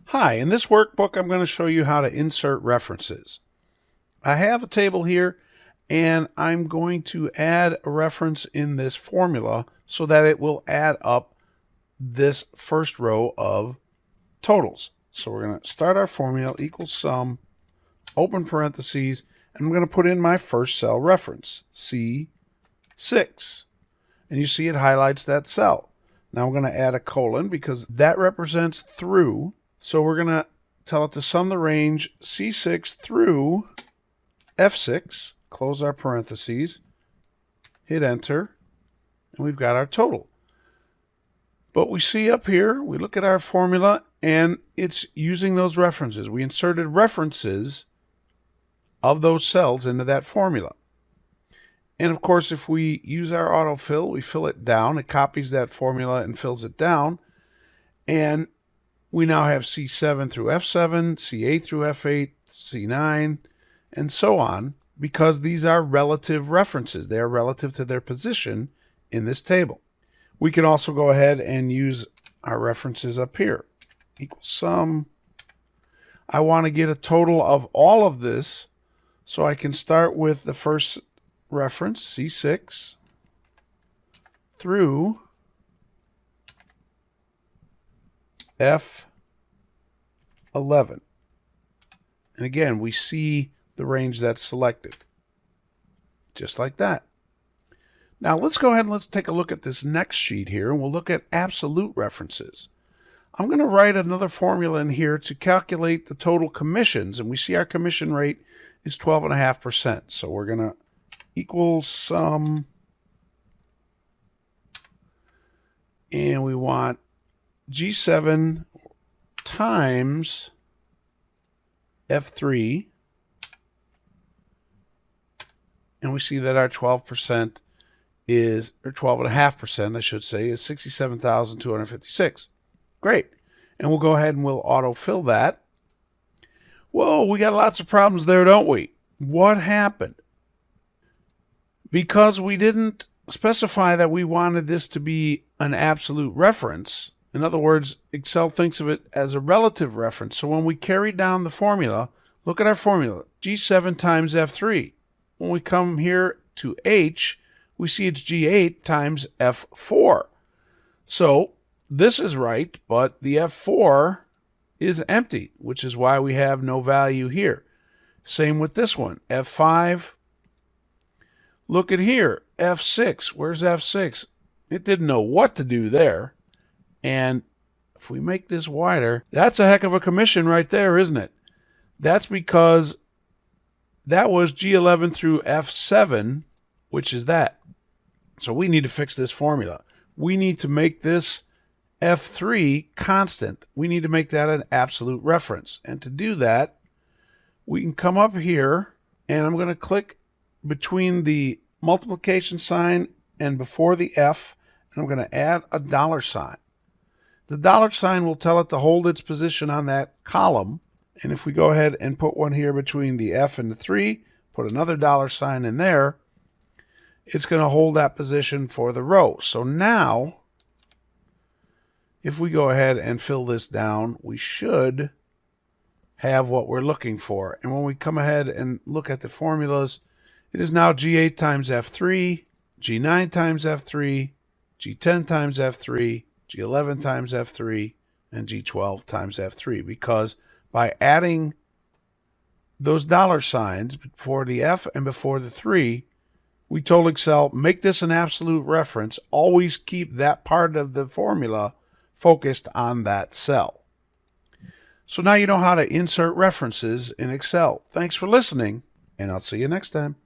Hi, in this workbook I'm going to show you how to insert references. I have a table here and I'm going to add a reference in this formula so that it will add up this first row of totals. So we're going to start our formula equals sum, open parentheses, and I'm going to put in my first cell reference, C6. And you see it highlights that cell. Now I'm going to add a colon because that represents through. So we're going to tell it to sum the range C6 through F6, close our parentheses, hit enter, and we've got our total. But we see up here, we look at our formula, and it's using those references. We inserted references of those cells into that formula. And of course, if we use our autofill, we fill it down, it copies that formula and fills it down. And we now have C7 through F7, C8 through F8, C9, and so on, because these are relative references. They are relative to their position in this table. We can also go ahead and use our references up here. Equals sum. I want to get a total of all of this, so I can start with the first reference, C6, through F11. And again, we see the range that's selected. Just like that. Now let's go ahead and let's take a look at this next sheet here, and we'll look at absolute references. I'm going to write another formula in here to calculate the total commissions, and we see our commission rate is 12.5%. So we're going to equal sum, and we want G7 times F3, and we see that our 12% is, or 12.5%, I should say, is 67,256. Great. And we'll go ahead and we'll autofill that. Whoa, we got lots of problems there, don't we? What happened? Because we didn't specify that we wanted this to be an absolute reference. In other words, Excel thinks of it as a relative reference. So when we carry down the formula, look at our formula, G7 times F3. When we come here to H, we see it's G8 times F4. So this is right, but the F4 is empty, which is why we have no value here. Same with this one, F5. Look at here, F6. Where's F6? It didn't know what to do there. And if we make this wider, that's a heck of a commission right there, isn't it? That's because that was G11 through F7, which is that. So we need to fix this formula. We need to make this F3 constant. We need to make that an absolute reference. And to do that, we can come up here, and I'm going to click between the multiplication sign and before the F, and I'm going to add a dollar sign. The dollar sign will tell it to hold its position on that column. And if we go ahead and put one here between the F and the 3, put another dollar sign in there, it's going to hold that position for the row. So now, if we go ahead and fill this down, we should have what we're looking for. And when we come ahead and look at the formulas, it is now G8 times F3, G9 times F3, G10 times F3, G11 times F3, and G12 times F3, because by adding those dollar signs before the F and before the 3, we told Excel, make this an absolute reference. Always keep that part of the formula focused on that cell. So now you know how to insert references in Excel. Thanks for listening, and I'll see you next time.